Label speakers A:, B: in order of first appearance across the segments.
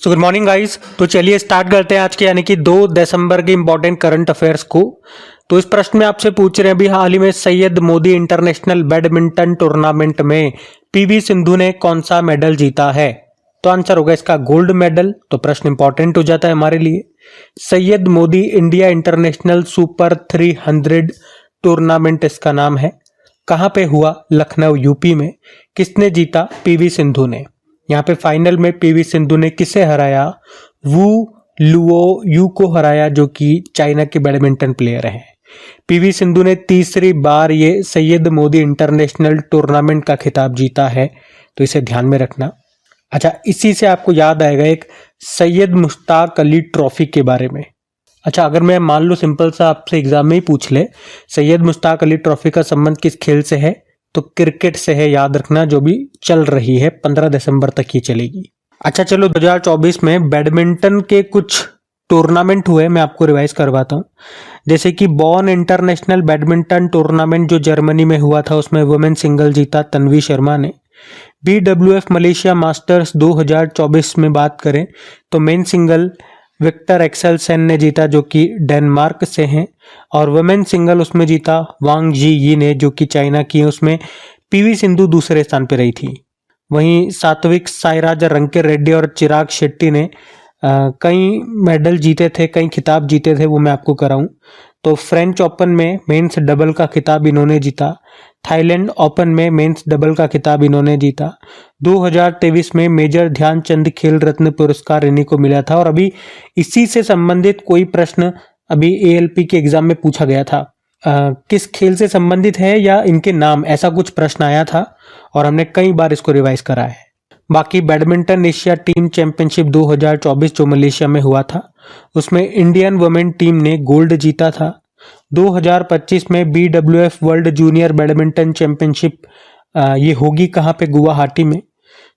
A: So good morning guys. तो चलिए start करते हैं आज के यानी कि 2 दिसंबर के इंपॉर्टेंट करंट अफेयर्स को। तो इस प्रश्न में आपसे पूछ रहे हैं अभी हाल ही में Syed Modi international badminton tournament में पीवी सिंधु ने कौन सा मेडल जीता है। तो आंसर होगा इसका गोल्ड मेडल। तो प्रश्न इंपॉर्टेंट हो जाता है हमारे लिए। Syed Modi India international super 300 tournament इसका नाम है। कहाँ पे हुआ? लखनऊ यूपी में। किसने जीता? पीवी सिंधु ने। यहाँ पे फाइनल में पीवी सिंधु ने किसे हराया? वू लुओ यू को हराया, जो कि चाइना के बैडमिंटन प्लेयर हैं। पीवी सिंधु ने तीसरी बार ये सैयद मोदी इंटरनेशनल टूर्नामेंट का खिताब जीता है, तो इसे ध्यान में रखना। अच्छा, इसी से आपको याद आएगा एक सैयद मुश्ताक अली ट्रॉफी के बारे में। अच्छा, अगर मैं मान लो सिंपल सा आपसे एग्जाम में ही पूछ ले सैयद मुश्ताक अली ट्रॉफी का संबंध किस खेल से है, तो क्रिकेट से है। याद रखना, जो भी चल रही है 15 दिसंबर तक ही चलेगी। अच्छा चलो, 2024 में बैडमिंटन के कुछ टूर्नामेंट हुए, मैं आपको रिवाइज करवाता हूँ। जैसे कि बॉन इंटरनेशनल बैडमिंटन टूर्नामेंट जो जर्मनी में हुआ था, उसमें वुमेन सिंगल जीता तन्वी शर्मा ने। BWF मलेशिया मास्टर्स 2024 में बात करें तो मेन सिंगल विक्टर एक्सेलसेन ने जीता, जो कि डेनमार्क से हैं। और वुमेन सिंगल उसमें जीता वांग जी यी ने, जो कि चाइना की है। उसमें पीवी सिंधु दूसरे स्थान पर रही थी। वहीं सात्विक साईराज रंकीरेड्डी और चिराग शेट्टी ने कई मेडल जीते थे, कई खिताब जीते थे, वो मैं आपको कराऊं। तो फ्रेंच ओपन में मेंस डबल का खिताब इन्होंने जीता। थाईलैंड ओपन में मेंस डबल का खिताब इन्होंने जीता। 2023 में मेजर ध्यानचंद खेल रत्न पुरस्कार इन्हीं को मिला था। और अभी इसी से संबंधित कोई प्रश्न अभी ALP के एग्जाम में पूछा गया था, किस खेल से संबंधित है या इनके नाम, ऐसा कुछ प्रश्न आया था और हमने कई बार इसको रिवाइज करा है। बाकी बैडमिंटन एशिया टीम चैंपियनशिप 2024 जो मलेशिया में हुआ था, उसमें इंडियन वुमेन टीम ने गोल्ड जीता था। 2025 में BWF world junior badminton championship ये होगी कहाँ पे? गुवाहाटी में।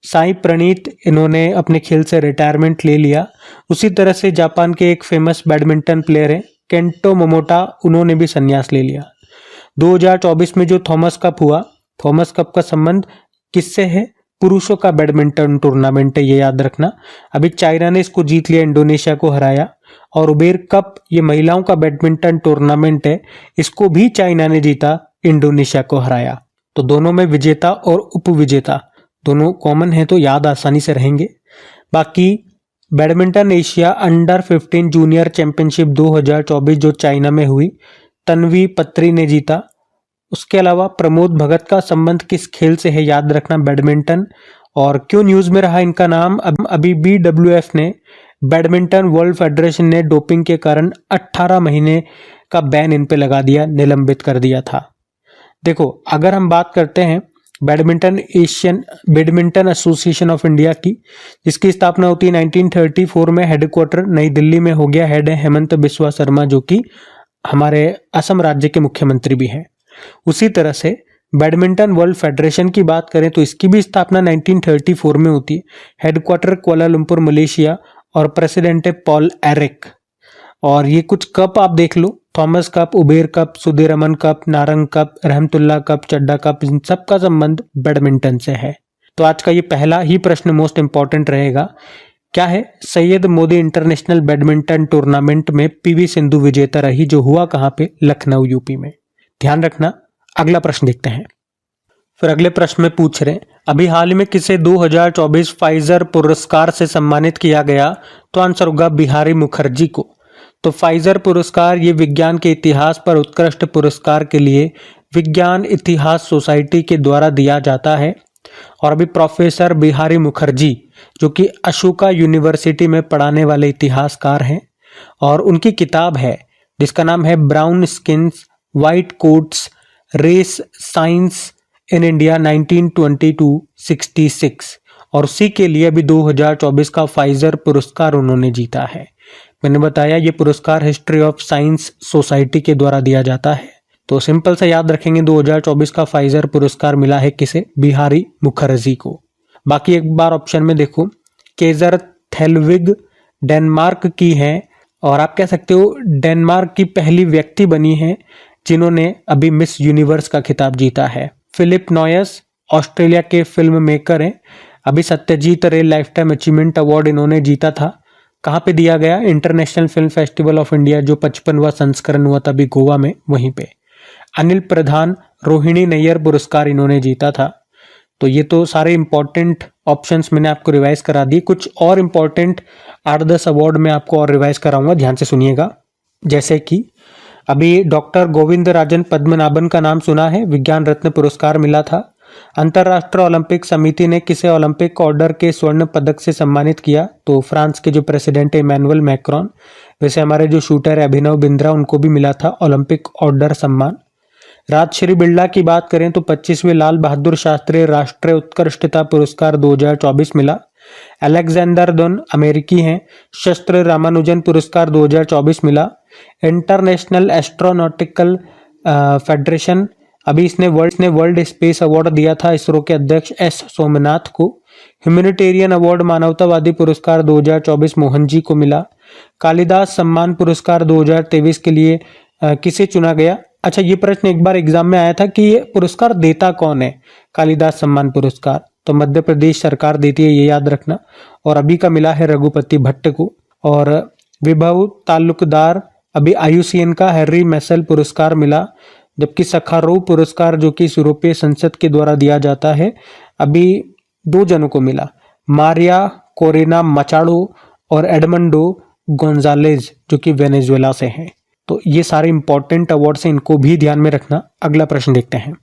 A: साई प्रणीत इन्होंने अपने खेल से रिटायरमेंट ले लिया। उसी तरह से जापान के एक फेमस बैडमिंटन प्लेयर हैं केंटो मोमोटा, उन्होंने भी संन्यास ले लिया। 2024 में जो थॉमस कप हुआ, थॉमस कप का संबंध किससे है? पुरुषों का बैडमिंटन टूर्नामेंट है, ये याद रखना। अभी चाइना ने इसको जीत लिया, इंडोनेशिया को हराया। और उबेर कप ये महिलाओं का बैडमिंटन टूर्नामेंट है, इसको भी चाइना ने जीता, इंडोनेशिया को हराया। तो दोनों में विजेता और उपविजेता दोनों कॉमन है, तो याद आसानी से रहेंगे। बाकी badminton Asia under 15 junior championship 2024 जो चाइना में हुई, तन्वी पत्री ने जीता। उसके अलावा प्रमोद भगत का संबंध किस खेल से है? याद रखना, बैडमिंटन। और क्यों न्यूज में रहा इनका नाम? अभी BWF ने, बैडमिंटन वर्ल्ड फेडरेशन ने डोपिंग के कारण 18 महीने का बैन इन पे लगा दिया, निलंबित कर दिया था। देखो, अगर हम बात करते हैं बैडमिंटन एसोसिएशन ऑफ इंडिया की, जिसकी स्थापना होती है 1934 में, हेडक्वार्टर नई दिल्ली में हो गया। हेड है हेमंत बिस्वा शर्मा, जो कि हमारे असम राज्य के मुख्यमंत्री भी हैं। उसी तरह से बैडमिंटन वर्ल्ड फेडरेशन की बात करें तो इसकी भी स्थापना 1934 में होती है। हेडक्वार्टर कुआलालंपुर मलेशिया और प्रेसिडेंट है पॉल एरिक। और ये कुछ कप आप देख लो, Thomas cup, Uber cup, Sudirman cup, Narang cup, Rahmatullah cup, Chadha cup, इन सब का संबंध बैडमिंटन से है। तो आज का ये पहला ही प्रश्न मोस्ट इंपॉर्टेंट रहेगा। क्या है? Syed Modi international badminton tournament में पीवी सिंधु विजेता रही, जो हुआ कहाँ पे? लखनऊ यूपी में। ध्यान रखना। अगला प्रश्न देखते हैं। फिर अगले प्रश्न में पूछ रहे हैं अभी हाल ही में किसे 2024 फाइजर पुरस्कार से सम्मानित किया गया? तो आंसर होगा बिहारी मुखर्जी को। तो फाइजर पुरस्कार ये विज्ञान के इतिहास पर उत्कृष्ट पुरस्कार के लिए विज्ञान इतिहास सोसाइटी के द्वारा दिया जाता है। और अभी प्रोफेसर बिहारी मुखर्जी, जो कि अशोका यूनिवर्सिटी में पढ़ाने वाले इतिहासकार हैं, और उनकी किताब है जिसका नाम है brown skins white coats race science in India 1922-66, और उसी के लिए अभी 2024 का फाइजर पुरस्कार उन्होंने जीता है। मैंने बताया ये पुरस्कार हिस्ट्री ऑफ साइंस सोसाइटी के द्वारा दिया जाता है। तो सिंपल से याद रखेंगे, 2024 का फाइजर पुरस्कार मिला है किसे? बिहारी मुखर्जी को। बाकी एक बार ऑप्शन में देखो, केजर थेलविग डेनमार्क की हैं, और आप कह सकते हो डेनमार्क की पहली व्यक्ति बनी है जिन्होंने अभी मिस यूनिवर्स का खिताब जीता है। फिलिप नॉयस ऑस्ट्रेलिया के फिल्म मेकर हैं, अभी सत्यजीत रे लाइफ टाइम अचीवमेंट अवार्ड इन्होंने जीता था। कहाँ पे दिया गया? International film festival of India, जो 55वां संस्करण हुआ था अभी गोवा में, वहीं पे। अनिल प्रधान रोहिणी नैयर पुरस्कार इन्होंने जीता था। तो ये तो सारे इंपॉर्टेंट ऑप्शंस मैंने आपको रिवाइज करा दिए। कुछ और इंपॉर्टेंट 8-10 अवार्ड मैं आपको और रिवाइज कराऊंगा, ध्यान से सुनिएगा। जैसे कि अभी डॉक्टर गोविंद राजन पद्मनाभन का नाम सुना है, विज्ञान रत्न पुरस्कार मिला था। अंतर्राष्ट्रीय ओलंपिक समिति ने किसे ओलंपिक ऑर्डर के स्वर्ण पदक से सम्मानित किया? तो फ्रांस के जो प्रेसिडेंट है इमैनुअल मैक्रोन। वैसे हमारे जो शूटर है अभिनव बिंद्रा, उनको भी मिला था ओलंपिक ऑर्डर सम्मान। राजश्री बिरला की बात करें तो 25वें लाल बहादुर शास्त्री राष्ट्रीय उत्कृष्टता पुरस्कार 2024 मिला। अलेक्जेंडर डोन अमेरिकी हैं, शस्त्र रामानुजन पुरस्कार 2024 मिला। इंटरनेशनल एस्ट्रोनॉटिकल फेडरेशन, अभी इसने वर्ल्ड स्पेस अवार्ड दिया था इसरो के अध्यक्ष एस सोमनाथ को। ह्यूमैनिटेरियन अवार्ड मानवतावादी पुरस्कार 2024 मोहन जी को मिला। कालिदास सम्मान पुरस्कार 2023 के लिए किसे चुना गया? अच्छा, ये प्रश्न एक बार एग्जाम में आया था कि ये पुरस्कार देता कौन है? कालिदास सम्मान पुरस्कार तो मध्य प्रदेश सरकार देती है, ये याद रखना। और अभी का मिला है रघुपति भट्ट को। और विभव तालुकदार अभी IUCN का हैरी मैसेल पुरस्कार मिला। जबकि सखारोव पुरस्कार जो कि यूरोपीय संसद के द्वारा दिया जाता है, अभी 2 जनों को मिला, मारिया कोरेना मचाडो और एडमंडो गोंजालेज, जो कि वेनेजुएला से हैं। तो ये सारे इंपॉर्टेंट अवार्ड्स हैं, इनको भी ध्यान में रखना। अगला प्रश्न देखते हैं।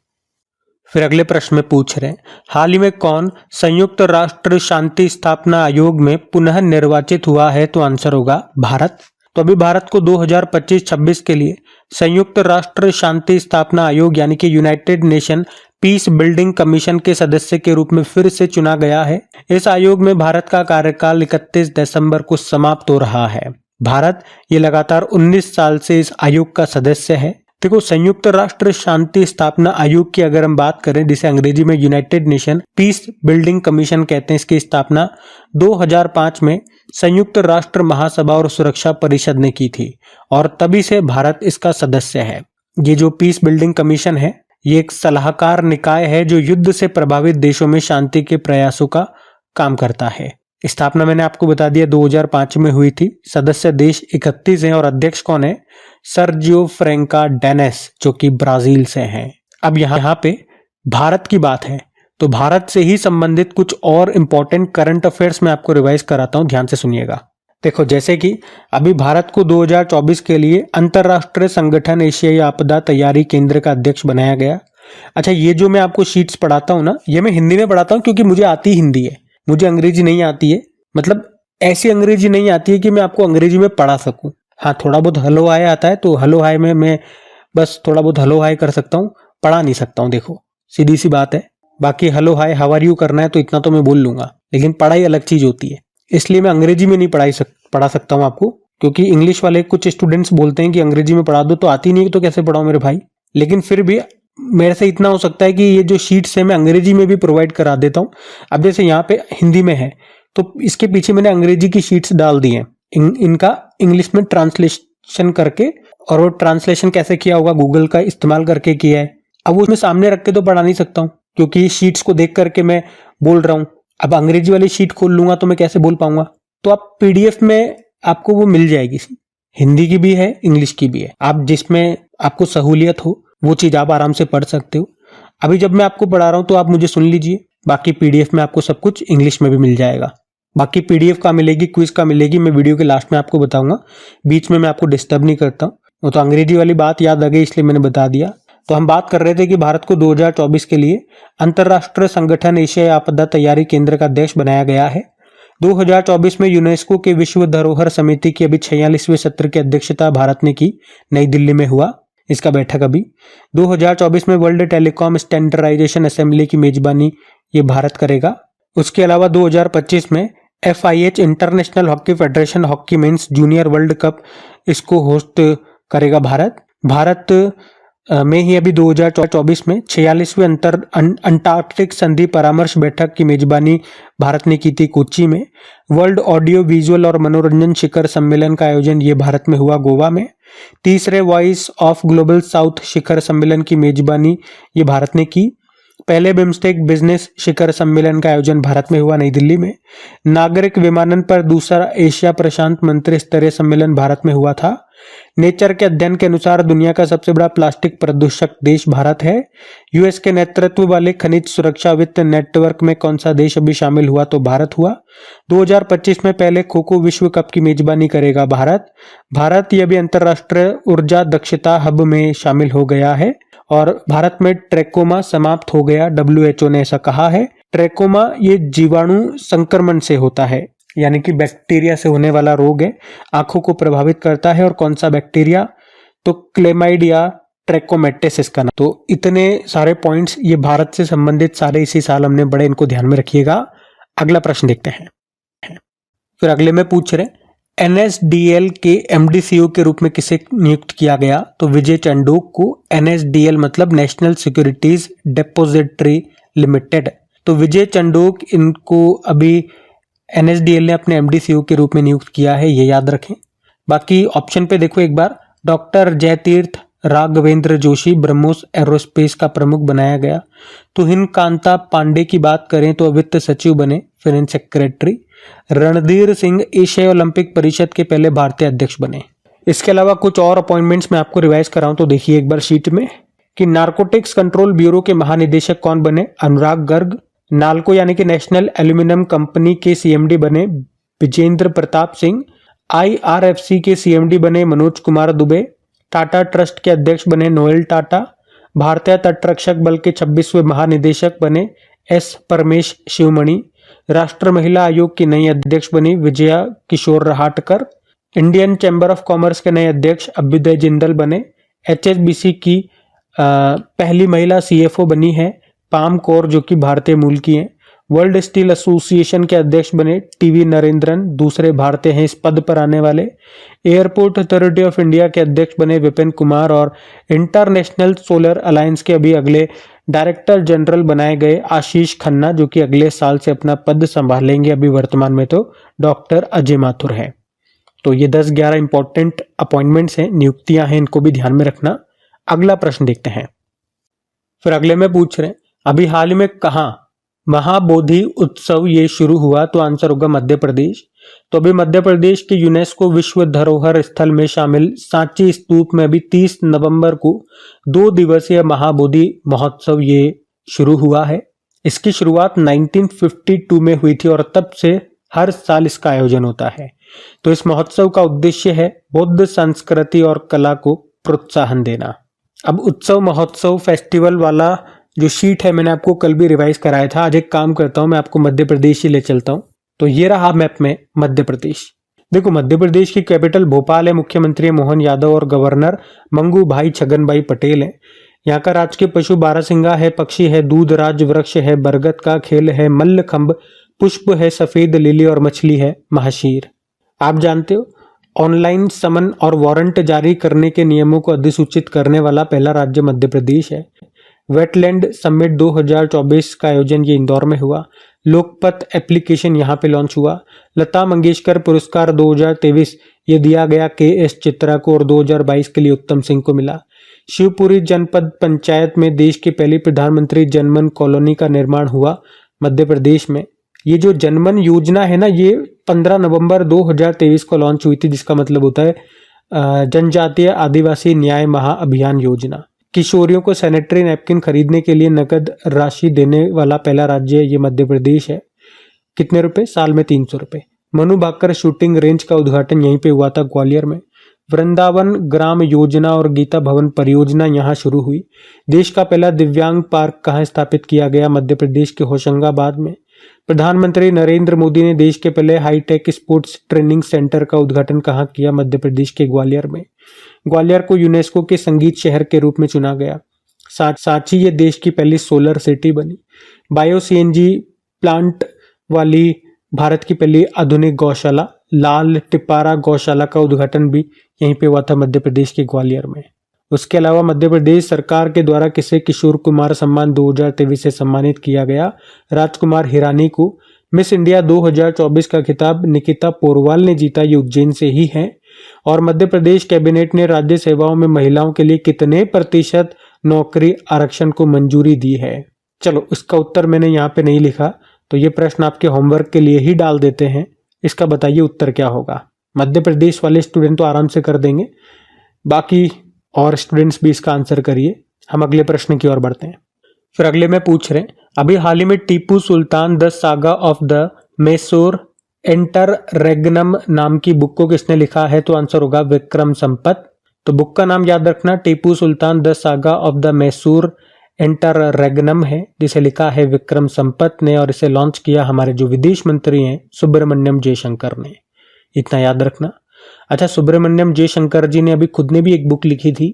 A: फिर अगले प्रश्न में पूछ रहे हैं, हाल ही में कौन संयुक्त राष्ट्र शांति स्थापना आयोग में पुनः निर्वाचित हुआ है? तो आंसर होगा भारत। तो अभी भारत को 2025-26 के लिए संयुक्त राष्ट्र शांति स्थापना आयोग यानी कि United nation peace building commission के सदस्य के रूप में फिर से चुना गया है। इस आयोग में भारत का कार्यकाल 31 दिसंबर को समाप्त हो रहा है। भारत ये लगातार 19 साल से इस आयोग का सदस्य है। देखो, संयुक्त राष्ट्र शांति स्थापना आयोग की अगर हम बात करें, जिसे अंग्रेजी में United nation peace building commission कहते हैं, इसकी स्थापना 2005 में संयुक्त राष्ट्र महासभा और सुरक्षा परिषद ने की थी और तभी से भारत इसका सदस्य है। ये जो पीस बिल्डिंग कमीशन है, ये एक सलाहकार निकाय है जो युद्ध से प्रभावित देशों में शांति के प्रयासों का काम करता है। स्थापना मैंने आपको बता दिया 2005 में हुई थी। सदस्य देश 31 हैं और अध्यक्ष कौन है? सर्जियो फ्रेंका डेनेस, जो कि ब्राजील से हैं। अब यहाँ पे भारत की बात है, तो भारत से ही संबंधित कुछ और इंपॉर्टेंट करंट अफेयर्स मैं आपको रिवाइज कराता हूं, ध्यान से सुनिएगा। देखो, जैसे कि अभी भारत को 2024 के लिए अंतरराष्ट्रीय संगठन एशियाई आपदा तैयारी केंद्र का अध्यक्ष बनाया गया। अच्छा, ये जो मैं आपको शीट्स पढ़ाता हूँ ना, ये मैं हिंदी में पढ़ाता हूँ क्योंकि मुझे आती हिंदी है, मुझे अंग्रेजी नहीं आती है। मतलब ऐसी अंग्रेजी नहीं आती है कि मैं आपको अंग्रेजी में पढ़ा सकूं। हाँ, थोड़ा बहुत हेलो हाय आता है, तो हेलो हाय में मैं बस थोड़ा बहुत हेलो हाय कर सकता हूँ, पढ़ा नहीं सकता हूँ। देखो, सीधी सी बात है। बाकी hello hi how are you करना है तो इतना तो मैं बोल लूंगा, लेकिन पढ़ाई अलग चीज होती है। इसलिए मैं अंग्रेजी में नहीं पढ़ा सकता हूँ आपको, क्योंकि इंग्लिश वाले कुछ स्टूडेंट्स बोलते हैं कि अंग्रेजी में पढ़ा दो, तो आती नहीं तो कैसे पढ़ाऊं मेरे भाई। लेकिन फिर भी मेरे से इतना हो सकता है कि ये जो शीट्स है मैं अंग्रेजी में भी प्रोवाइड करा देता हूँ। अब जैसे यहाँ पे हिंदी में है तो इसके पीछे मैंने अंग्रेजी की शीट्स डाल दी हैं, इनका इंग्लिश में ट्रांसलेशन करके, और वो ट्रांसलेशन कैसे किया होगा? गूगल का इस्तेमाल करके किया है। अब उसमें सामने रख के तो पढ़ा नहीं सकता हूँ, क्योंकि शीट्स को देख करके मैं बोल रहा हूँ। अब अंग्रेजी वाली शीट खोल लूंगा तो मैं कैसे बोल पाऊंगा? तो आप PDF में आपको वो मिल जाएगी, हिंदी की भी है, इंग्लिश की भी है। आप जिसमें आपको सहूलियत हो वो चीज आप आराम से पढ़ सकते हो। अभी जब मैं आपको पढ़ा रहा हूँ तो आप मुझे सुन लीजिए, बाकी PDF में आपको सब कुछ इंग्लिश में भी मिल जाएगा। बाकी PDF का मिलेगी, क्विज का मिलेगी, मैं वीडियो के लास्ट में आपको बताऊंगा, बीच में मैं आपको डिस्टर्ब नहीं करता हूँ। वो तो अंग्रेजी वाली बात याद आ गई इसलिए मैंने बता दिया। तो हम बात कर रहे थे कि भारत को 2024 के लिए अंतरराष्ट्रीय संगठन एशियाई आपदा तैयारी केंद्र का अध्यक्ष बनाया गया है। 2024 में यूनेस्को के विश्व धरोहर समिति की अभी 46वें सत्र की अध्यक्षता भारत ने की, नई दिल्ली में हुआ इसका बैठक। अभी 2024 में वर्ल्ड टेलीकॉम स्टैंडर्डाइजेशन असेंबली की मेजबानी ये भारत करेगा। उसके अलावा 2025 में FIH international hockey federation hockey mains junior world cup इसको होस्ट करेगा भारत में ही अभी 2024 में 46वें अंटार्कटिक संधि परामर्श बैठक की मेजबानी भारत ने की थी कोच्चि में। वर्ल्ड ऑडियो विजुअल और मनोरंजन शिखर सम्मेलन का आयोजन ये भारत में हुआ गोवा में। तीसरे वॉइस ऑफ ग्लोबल साउथ शिखर सम्मेलन की मेजबानी ये भारत ने की। पहले बिम्स्टेक बिजनेस शिखर सम्मेलन का आयोजन भारत में हुआ, नई दिल्ली में। नागरिक विमानन पर दूसरा एशिया प्रशांत मंत्री स्तरीय सम्मेलन भारत में हुआ था। नेचर के अध्ययन के अनुसार दुनिया का सबसे बड़ा प्लास्टिक प्रदूषक देश भारत है। यूएस के नेतृत्व वाले खनिज सुरक्षा वित्त नेटवर्क में कौन सा देश अभी शामिल हुआ, तो भारत हुआ। 2025 में पहले खो खो विश्व कप की मेजबानी करेगा भारत ये भी अंतरराष्ट्रीय ऊर्जा दक्षता हब में शामिल हो गया है। और भारत में ट्रैकोमा समाप्त हो गया, WHO ने ऐसा कहा है। ट्रैकोमा ये जीवाणु संक्रमण से होता है, यानी कि बैक्टीरिया से होने वाला रोग है, आंखों को प्रभावित करता है। और कौन सा बैक्टीरिया, तो क्लेमाइडिया ट्रैकोमेटिस इसका नाम। तो इतने सारे पॉइंट्स ये भारत से संबंधित सारे इसी साल हमने बड़े, इनको ध्यान में रखिएगा। अगला प्रश्न देखते हैं। फिर अगले में पूछ रहे NSDL के MD CEO के रूप में किसे नियुक्त किया गया, तो विजय चंडोक को। NSDL मतलब नेशनल सिक्योरिटीज डिपॉजिटरी लिमिटेड। तो विजय चंडोक, इनको अभी NSDL ने अपने MD CEO के रूप में नियुक्त किया है, ये याद रखें। बाकी ऑप्शन पे देखो एक बार, डॉक्टर जयतीर्थ राघवेंद्र जोशी ब्रह्मोस एरोस्पेस का प्रमुख बनाया गया। तुहिन कांता पांडे की बात करें तो वित्त सचिव बने, फाइनेंस सेक्रेटरी। रणधीर सिंह एशियाई ओलंपिक परिषद के पहले भारतीय अध्यक्ष बने। इसके अलावा कुछ और अपॉइंटमेंट्स मैं आपको रिवाइज कराऊं तो देखिए एक बार शीट में कि नारकोटिक्स कंट्रोल ब्यूरो के महानिदेशक कौन बने, अनुराग गर्ग। नाल्को यानी कि नेशनल एल्यूमिनियम कंपनी के CMD बने विजेंद्र प्रताप सिंह। IRFC के CMD बने मनोज कुमार दुबे। टाटा ट्रस्ट के अध्यक्ष बने नोएल टाटा। भारतीय तटरक्षक बल के 26वें महानिदेशक बने S परमेश शिवमणि। राष्ट्र महिला आयोग की नई अध्यक्ष बनी Vijaya Kishore Rahatkar. Indian Chamber of Commerce के नए अध्यक्ष अभ्युदय जिंदल बने। HSBC की पहली महिला CFO बनी है पाम कौर, जो कि भारतीय मूल की हैं। वर्ल्ड स्टील एसोसिएशन के अध्यक्ष बने TV नरेंद्रन, दूसरे भारतीय हैं इस पद पर आने वाले। एयरपोर्ट अथॉरिटी ऑफ इंडिया के अध्यक्ष बने विपिन कुमार। और इंटरनेशनल सोलर अलायंस के अभी अगले डायरेक्टर जनरल बनाए गए आशीष खन्ना, जो कि अगले साल से अपना पद संभालेंगे। अभी वर्तमान में तो डॉक्टर अजय माथुर है। तो ये 10-11 इंपॉर्टेंट अपॉइंटमेंट्स हैं, नियुक्तियां हैं, इनको भी ध्यान में रखना। अगला प्रश्न देखते हैं। फिर अगले में पूछ रहे हैं अभी हाल ही में कहाँ महाबोधि उत्सव ये शुरू हुआ, तो आंसर होगा मध्य प्रदेश। तो अभी मध्य प्रदेश के यूनेस्को विश्व धरोहर स्थल में शामिल सांची स्तूप में अभी 30 नवंबर को 2 दिवसीय महाबोधि महोत्सव ये शुरू हुआ है। इसकी शुरुआत 1952 में हुई थी और तब से हर साल इसका आयोजन होता है। तो इस महोत्सव का उद्देश्य है बौद्ध संस्कृति और कला को प्रोत्साहन देना। अब उत्सव महोत्सव फेस्टिवल वाला जो शीट है मैंने आपको कल भी रिवाइज कराया था। आज एक काम करता हूं, मैं आपको मध्य प्रदेश ही ले चलता हूं। तो ये रहा मैप में मध्य प्रदेश। देखो मध्य प्रदेश की कैपिटल भोपाल है, मुख्यमंत्री मोहन यादव और गवर्नर मंगू भाई छगन भाई पटेल है। यहाँ का राजकीय पशु बारहसिंगा है, पक्षी है दूधराज, वृक्ष है बरगद का, खेल है मल्लखंभ, पुष्प है सफेद लिली और मछली है महाशीर। आप जानते हो ऑनलाइन समन और वारंट जारी करने के नियमों को अधिसूचित करने वाला पहला राज्य मध्य प्रदेश है। वेटलैंड समिट 2024 का आयोजन ये इंदौर में हुआ। लोकपथ एप्लीकेशन यहाँ पे लॉन्च हुआ। लता मंगेशकर पुरस्कार 2023 ये दिया गया KS चित्रा को और 2022 के लिए उत्तम सिंह को मिला। शिवपुरी जनपद पंचायत में देश की पहली प्रधानमंत्री जनमन कॉलोनी का निर्माण हुआ मध्य प्रदेश में। ये जो जनमन योजना है ना, ये 15 नवंबर 2023 को लॉन्च हुई थी, जिसका मतलब होता है जनजातीय आदिवासी न्याय महाअभियान योजना। किशोरियों को सैनिटरी नैपकिन खरीदने के लिए नकद राशि देने वाला पहला राज्य ये मध्य प्रदेश है। कितने रुपए? साल में 300 रुपए। मनु भाकर शूटिंग रेंज का उद्घाटन यहीं पे हुआ था ग्वालियर में। वृंदावन ग्राम योजना और गीता भवन परियोजना यहाँ शुरू हुई। देश का पहला दिव्यांग पार्क कहाँ स्थापित किया गया? मध्य प्रदेश के होशंगाबाद में। प्रधानमंत्री नरेंद्र मोदी ने देश के पहले हाईटेक स्पोर्ट्स ट्रेनिंग सेंटर का उद्घाटन कहाँ किया? मध्य प्रदेश के ग्वालियर में। ग्वालियर को यूनेस्को के संगीत शहर के रूप में चुना गया। सांची ये देश की पहली सोलर सिटी बनी। बायो CNG प्लांट वाली भारत की पहली आधुनिक गौशाला लाल टिपारा गौशाला का उद्घाटन भी यहीं पे हुआ था मध्य प्रदेश के ग्वालियर में। उसके अलावा मध्य प्रदेश सरकार के द्वारा किसे किशोर कुमार सम्मान 2023 से सम्मानित किया गया? राजकुमार हिरानी को। मिस इंडिया 2024 का खिताब निकिता पोरवाल ने जीता, ये उज्जैन से ही है। और मध्य प्रदेश कैबिनेट ने राज्य सेवाओं में महिलाओं के लिए कितने % नौकरी आरक्षण को मंजूरी दी है? चलो इसका उत्तर मैंने यहाँ पे नहीं लिखा, तो ये प्रश्न आपके होमवर्क के लिए ही डाल देते हैं। इसका बताइए उत्तर क्या होगा। मध्य प्रदेश वाले स्टूडेंट तो आराम से कर देंगे, बाकी और स्टूडेंट्स भी इसका आंसर करिए। हम अगले प्रश्न की ओर बढ़ते हैं। फिर अगले में पूछ रहे हैं, अभी हाल ही में Tipu Sultan the saga of the Mysore interregnum नाम की बुक को किसने लिखा है? तो आंसर होगा विक्रम संपत। तो बुक का नाम याद रखना, Tipu Sultan the saga of the Mysore interregnum है, जिसे लिखा है विक्रम संपत ने, और इसे लॉन्च किया हमारे जो विदेश मंत्री हैं सुब्रमण्यम जयशंकर ने। इतना याद रखना। अच्छा, सुब्रमण्यम जयशंकर जी ने अभी खुद ने भी एक बुक लिखी थी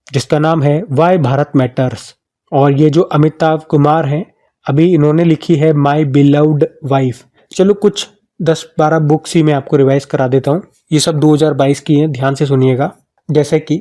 A: जिसका नाम है वाई भारत मैटर्स, और ये जो अमिताभ कुमार हैं अभी इन्होंने लिखी है माई बिलव्ड वाइफ। चलो कुछ 10-12 बुक्स ही मैं आपको रिवाइज करा देता हूँ। ये सब 2022 की हैं, ध्यान से सुनिएगा। जैसे कि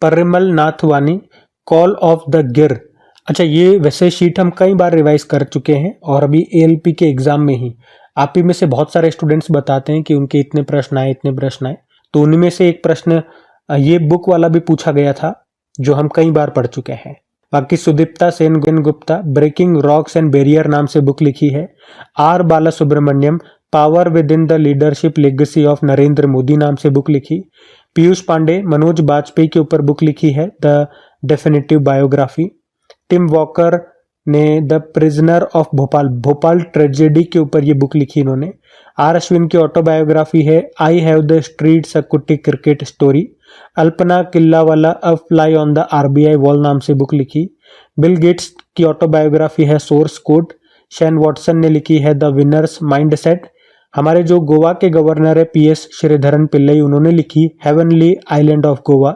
A: परिमल नाथ वानी कॉल ऑफ द गिर। अच्छा, ये वैसे शीट हम कई बार रिवाइज कर चुके हैं और अभी एएलपी के एग्जाम में ही आप ही में से बहुत सारे स्टूडेंट्स बताते हैं कि उनके इतने प्रश्न आए, इतने प्रश्न आए। तो उनमें से एक प्रश्न ये बुक वाला भी पूछा गया था जो हम कई बार पढ़ चुके हैं। बाकी Sudipta Sen Gupta breaking rocks and barrier नाम से बुक लिखी है। R Bala Subramaniam power within the leadership legacy of Narendra Modi नाम से बुक लिखी। पीयूष पांडे मनोज बाजपेयी के ऊपर बुक लिखी है the definitive biography. Tim Walker ने the prisoner of Bhopal tragedy के ऊपर ये बुक लिखी इन्होंने। आर अश्विन की ऑटोबायोग्राफी है I have the streets a kutti cricket story. Alpana Killawala a fly on the RBI wall नाम से बुक लिखी। बिल गेट्स की ऑटोबायोग्राफी है सोर्स कोड। शैन वॉटसन ने लिखी है द विनर्स माइंडसेट। हमारे जो गोवा के गवर्नर है पीएस श्रीधरन पिल्लई, उन्होंने लिखी हेवनली आइलैंड ऑफ गोवा।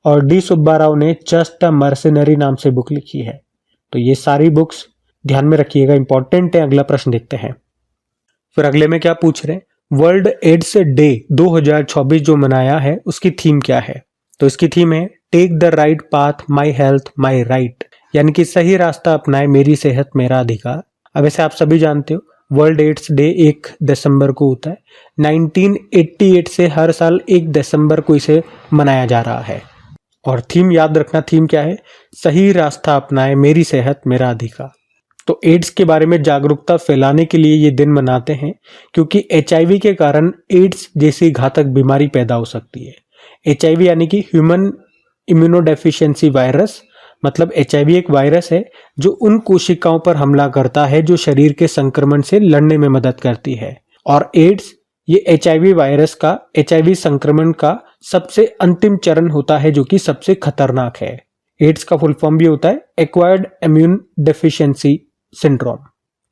A: और डी सुब्बा राव ने जस्ट अ मर्सिनरी नाम से बुक लिखी है। तो ये सारी बुक्स ध्यान में रखिएगा, इंपॉर्टेंट है। अगला प्रश्न देखते हैं। फिर अगले में क्या पूछ रहे हैं, वर्ल्ड एड्स डे 2024 जो मनाया है उसकी थीम क्या है? तो इसकी थीम है take the right path my health my right, यानी कि सही रास्ता अपनाए मेरी सेहत मेरा अधिकार। अब ऐसे आप सभी जानते हो वर्ल्ड एड्स डे 1 दिसंबर को होता है। 1988 से हर साल 1 दिसंबर को इसे मनाया जा रहा है। और थीम याद रखना, थीम क्या है? सही रास्ता अपनाए मेरी सेहत मेरा अधिकार। तो एड्स के बारे में जागरूकता फैलाने के लिए ये दिन मनाते हैं, क्योंकि एचआईवी के कारण एड्स जैसी घातक बीमारी पैदा हो सकती है। एचआईवी यानी कि ह्यूमन इम्यूनोडेफिशिएंसी वायरस, मतलब एचआईवी एक वायरस है जो उन कोशिकाओं पर हमला करता है जो शरीर के संक्रमण से लड़ने में मदद करती है। और एड्स ये एचआईवी वायरस का, एचआईवी संक्रमण का सबसे अंतिम चरण होता है जो कि सबसे खतरनाक है। एड्स का फुल फॉर्म भी होता है एक्वायर्ड इम्यून डेफिशिएंसी सिंड्रोम।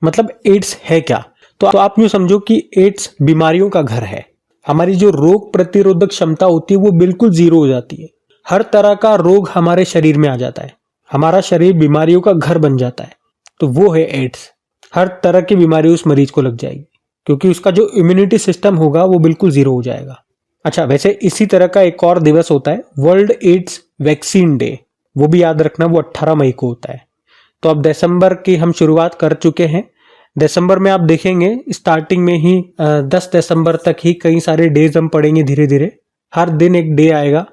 A: मतलब एड्स है क्या? तो आप यूं समझो कि एड्स बीमारियों का घर है। हमारी जो रोग प्रतिरोधक क्षमता होती है वो बिल्कुल जीरो हो जाती है। हर तरह का रोग हमारे शरीर में आ जाता है, हमारा शरीर बीमारियों का घर बन जाता है। तो वो है एड्स। हर तरह की बीमारी उस मरीज को लग जाएगी, क्योंकि उसका जो इम्यूनिटी सिस्टम होगा वो बिल्कुल जीरो हो जाएगा। अच्छा, वैसे इसी तरह का एक और दिवस होता है वर्ल्ड एड्स वैक्सीन डे, वो भी याद रखना, वो 18 मई को होता है। तो अब दिसंबर की हम शुरुआत कर चुके हैं। दिसंबर में आप देखेंगे स्टार्टिंग में ही 10 दिसंबर तक ही कई सारे डेज हम पढ़ेंगे धीरे धीरे। हर दिन एक डे आएगा,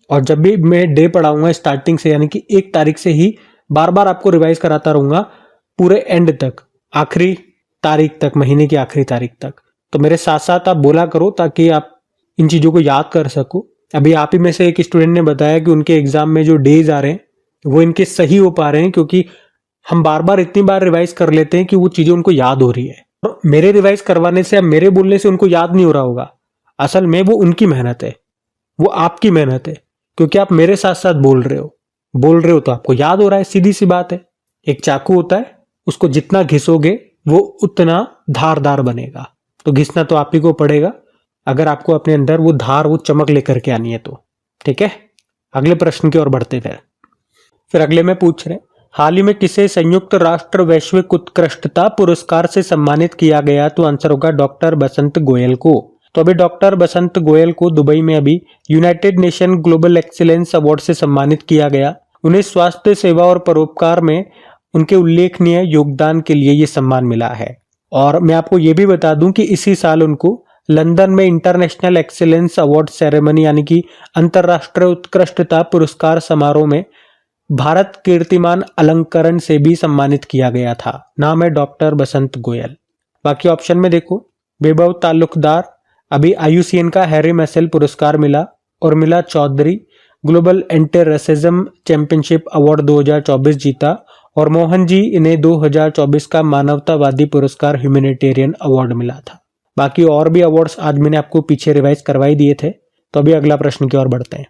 A: और जब भी मैं डे पढ़ाऊंगा स्टार्टिंग से, यानी कि 1 तारीख से ही बार बार आपको रिवाइज कराता रहूंगा पूरे एंड तक, आखिरी तारीख तक, महीने की आखिरी तारीख तक। तो मेरे साथ साथ आप बोला करो ताकि आप इन चीज़ों को याद कर सको। अभी आप ही में से एक स्टूडेंट ने बताया कि उनके एग्जाम में जो डेज आ रहे हैं वो इनके सही हो पा रहे हैं, क्योंकि हम बार बार इतनी बार रिवाइज कर लेते हैं कि वो चीज़ें उनको याद हो रही है। और मेरे रिवाइज करवाने से या मेरे बोलने से उनको याद नहीं हो रहा होगा। असल में वो उनकी मेहनत है, वो आपकी मेहनत है, क्योंकि आप मेरे साथ साथ बोल रहे हो तो आपको याद हो रहा है। सीधी सी बात है। एक चाकू होता है, उसको जितना घिसोगे वो उतना धारदार बनेगा। तो घिसना तो आप ही को पड़ेगा, अगर आपको अपने अंदर वो धार, वो चमक लेकर के आनी है तो। ठीक है, अगले प्रश्न की ओर बढ़ते हैं। फिर अगले में पूछ रहे, हाल ही में किसे संयुक्त राष्ट्र वैश्विक उत्कृष्टता पुरस्कार से सम्मानित किया गया? तो आंसर होगा डॉक्टर बसंत गोयल को। तो अभी डॉक्टर बसंत गोयल को दुबई में अभी United nation global excellence award से सम्मानित किया गया। उन्हें स्वास्थ्य सेवा और परोपकार में उनके उल्लेखनीय योगदान के लिए ये सम्मान मिला है। और मैं आपको ये भी बता दूं कि इसी साल उनको लंदन में इंटरनेशनल एक्सीलेंस अवार्ड सेरेमनी, यानी कि अंतर्राष्ट्रीय उत्कृष्टता पुरस्कार समारोह में भारत कीर्तिमान अलंकरण से भी सम्मानित किया गया था। नाम है डॉक्टर बसंत गोयल। बाकी ऑप्शन में देखो, वैभव तालुकदार, अभी IUCN का हैरी मैसेल पुरस्कार मिला, और मिला Chaudhary global anti racism championship award 2024 जीता, और मोहन जी इन्हें 2024 का मानवतावादी पुरस्कार ह्यूमैनिटेरियन अवार्ड मिला था। बाकी और भी अवार्ड्स आज मैंने आपको पीछे रिवाइज करवाई दिए थे। तो अभी अगला प्रश्न की ओर बढ़ते हैं।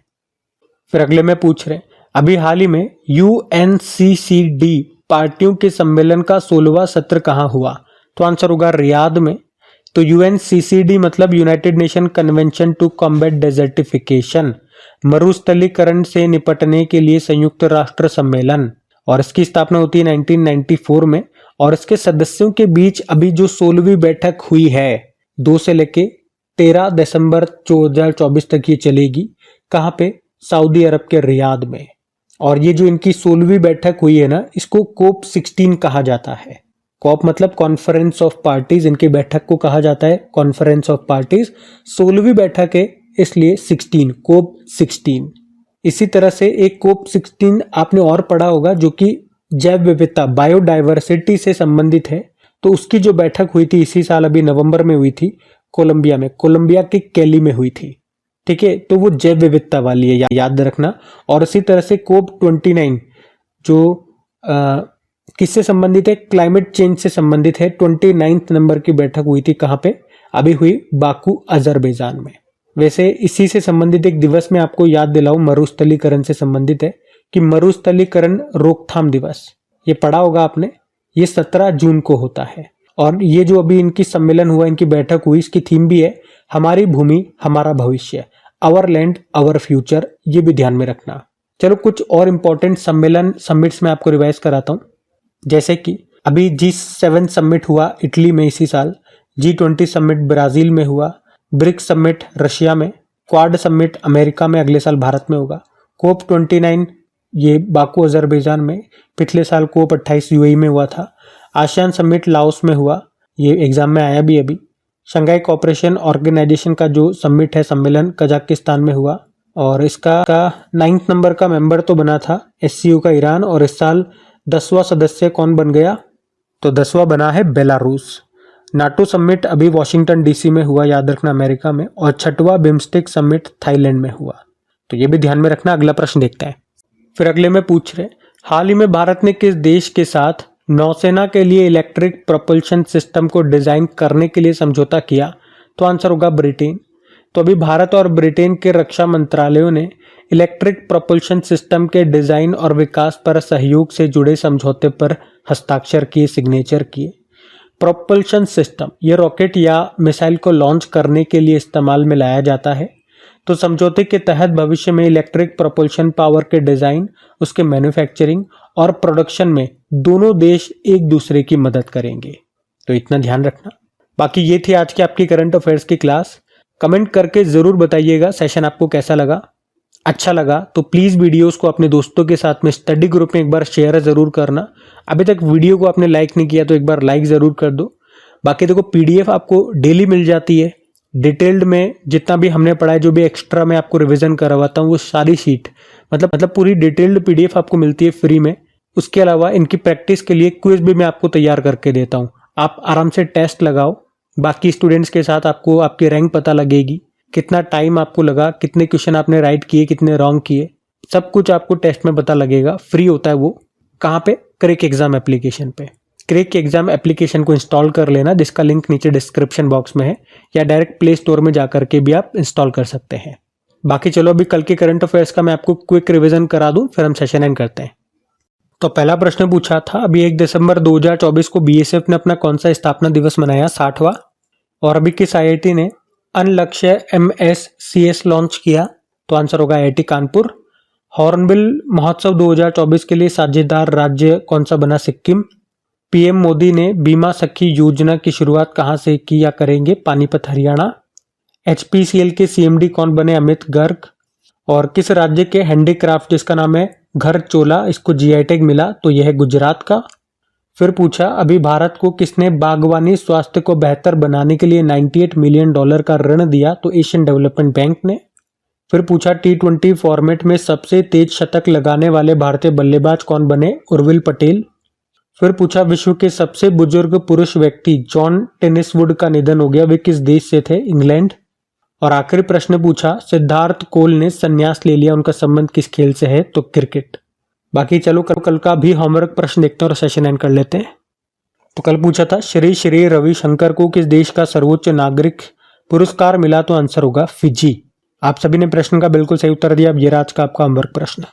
A: फिर अगले में पूछ रहे, अभी हाल ही में UNCCD पार्टियों के सम्मेलन का 16वां सत्र कहाँ हुआ? तो आंसर होगा रियाद में। तो UNCCD मतलब united nation convention to combat desertification, मरुस्थलीकरण से निपटने के लिए संयुक्त राष्ट्र सम्मेलन, और इसकी स्थापना होती है 1994 में। और इसके सदस्यों के बीच अभी जो 16वीं बैठक हुई है 2 से लेके 13 दिसंबर 2024 तक ये चलेगी। कहाँ पे? सऊदी अरब के रियाद में। और ये जो इनकी 16वीं बैठक हुई है ना, इसको COP 16 कहा जाता है। COP मतलब कॉन्फ्रेंस ऑफ पार्टीज, इनकी बैठक को कहा जाता है कॉन्फ्रेंस ऑफ पार्टीज। 16वीं बैठक है इसलिए 16, COP 16। इसी तरह से एक COP 16 आपने और पढ़ा होगा जो कि जैव विविधता बायोडाइवर्सिटी से संबंधित है। तो उसकी जो बैठक हुई थी इसी साल अभी नवंबर में हुई थी कोलंबिया में, कोलंबिया के कैली में हुई थी। ठीक है, तो वो जैव विविधता वाली है, याद रखना। और इसी तरह से COP 29 जो किससे संबंधित है? क्लाइमेट चेंज से संबंधित है। 29 नंबर की बैठक हुई थी। कहाँ पे? अभी हुई बाकू अजरबैजान में। वैसे इसी से संबंधित एक दिवस में आपको याद दिलाऊं, मरुस्थलीकरण से संबंधित है कि मरुस्थलीकरण रोकथाम दिवस, ये पढ़ा होगा आपने, ये 17 जून को होता है। और ये जो अभी इनकी सम्मेलन हुआ, इनकी बैठक हुई, इसकी थीम भी है हमारी भूमि हमारा भविष्य, आवर लैंड आवर फ्यूचर। ये भी ध्यान में रखना। चलो कुछ और इंपॉर्टेंट समिट्स में आपको रिवाइज कराता हूँ। जैसे कि अभी G7 समिट हुआ इटली में इसी साल, G20 समिट ब्राजील में हुआ, ब्रिक्स समिट रशिया में, क्वाड समिट अमेरिका में अगले साल भारत में होगा, COP 29 ये बाकू अजरबैजान में, पिछले साल COP 28 UAE में हुआ था, आसियान समिट लाओस में हुआ, ये एग्जाम में आया भी अभी, शंघाई कोऑपरेशन ऑर्गेनाइजेशन का जो समिट है सम्मेलन कजाकिस्तान में हुआ, और इसका 9 नंबर का मेंबर तो बना था SCO का ईरान, और इस साल 10वां सदस्य कौन बन गया? तो 10वां बना है बेलारूस। नाटो समिट अभी वॉशिंगटन DC में हुआ, याद रखना, अमेरिका में, और 6वां बिम्स्टेक समिट थाईलैंड में हुआ। तो ये भी ध्यान में रखना। अगला प्रश्न देखते हैं। फिर अगले में पूछ रहे, हाल ही में भारत ने किस देश के साथ नौसेना के लिए इलेक्ट्रिक प्रोपल्शन सिस्टम को डिजाइन करने के लिए समझौता किया? तो आंसर होगा ब्रिटेन। तो अभी भारत और ब्रिटेन के रक्षा मंत्रालयों ने इलेक्ट्रिक प्रोपल्शन सिस्टम के डिजाइन और विकास पर सहयोग से जुड़े समझौते पर हस्ताक्षर किए, सिग्नेचर किए। प्रोपल्शन सिस्टम ये रॉकेट या मिसाइल को लॉन्च करने के लिए इस्तेमाल में लाया जाता है। तो समझौते के तहत भविष्य में इलेक्ट्रिक प्रोपल्शन पावर के डिजाइन, उसके मैन्युफैक्चरिंग और प्रोडक्शन में दोनों देश एक दूसरे की मदद करेंगे। तो इतना ध्यान रखना। बाकी ये थी आज की आपकी करंट अफेयर्स की क्लास। कमेंट करके जरूर बताइएगा सेशन आपको कैसा लगा। अच्छा लगा तो प्लीज वीडियोस को अपने दोस्तों के साथ में स्टडी ग्रुप में एक बार शेयर जरूर करना। अभी तक वीडियो को आपने लाइक नहीं किया तो एक बार लाइक जरूर कर दो। बाकी देखो PDF आपको डेली मिल जाती है, डिटेल्ड में जितना भी हमने पढ़ा है, जो भी एक्स्ट्रा मैं आपको रिवीजन करवाता हूँ वो सारी शीट मतलब पूरी डिटेल्ड PDF आपको मिलती है फ्री में। उसके अलावा इनकी प्रैक्टिस के लिए क्विज भी मैं आपको तैयार करके देता हूँ। आप आराम से टेस्ट लगाओ, बाकी स्टूडेंट्स के साथ आपको आपकी रैंक पता लगेगी, कितना टाइम आपको लगा, कितने क्वेश्चन आपने राइट किए, कितने रॉन्ग किए, सब कुछ आपको टेस्ट में पता लगेगा। फ्री होता है वो। कहाँ पे? क्रैक एग्जाम एप्लीकेशन पे। क्रैक एग्जाम एप्लीकेशन को इंस्टॉल कर लेना, जिसका लिंक नीचे डिस्क्रिप्शन बॉक्स में है, या डायरेक्ट प्ले स्टोर में जाकर के भी आप इंस्टॉल कर सकते हैं। बाकी चलो अभी कल के करंट अफेयर्स का मैं आपको क्विक रिविजन करा दूं, फिर हम सेशन एंड करते हैं। तो पहला प्रश्न पूछा था, अभी 1 दिसंबर 2024 को BSF ने अपना कौन सा स्थापना दिवस मनाया? 60वां। और अभी किस IIT ने अनलक्ष्य MSCS लॉन्च किया? तो आंसर होगा IIT कानपुर। हॉर्नबिल महोत्सव 2024 के लिए साझेदार राज्य कौन सा बना? सिक्किम। PM मोदी ने बीमा सखी योजना की शुरुआत कहां से की या करेंगे? पानीपत हरियाणा। HPCL के CMD कौन बने? अमित गर्ग। और किस राज्य के हैंडीक्राफ्ट जिसका नाम है घर चोला, इसको GI टैग मिला? तो यह है गुजरात का। फिर पूछा, अभी भारत को किसने बागवानी स्वास्थ्य को बेहतर बनाने के लिए $98 मिलियन का ऋण दिया? तो एशियन डेवलपमेंट बैंक ने। फिर पूछा T20 फॉर्मेट में सबसे तेज शतक लगाने वाले भारतीय बल्लेबाज कौन बने, उर्विल पटेल। फिर पूछा विश्व के सबसे बुजुर्ग पुरुष व्यक्ति जॉन टेनिसवुड का निधन हो गया, वे किस देश से थे, इंग्लैंड। और आखिरी प्रश्न पूछा सिद्धार्थ कोल ने संन्यास ले लिया, उनका संबंध किस खेल से है, तो क्रिकेट। बाकी चलो कल का भी होमवर्क प्रश्न देखते हैं और सेशन एंड कर लेते हैं। तो कल पूछा था श्री श्री रविशंकर को किस देश का सर्वोच्च नागरिक पुरस्कार मिला, तो आंसर होगा फिजी। आप सभी ने प्रश्न का बिल्कुल सही उत्तर दिया। अब ये रहा आज का आपका होमवर्क प्रश्न।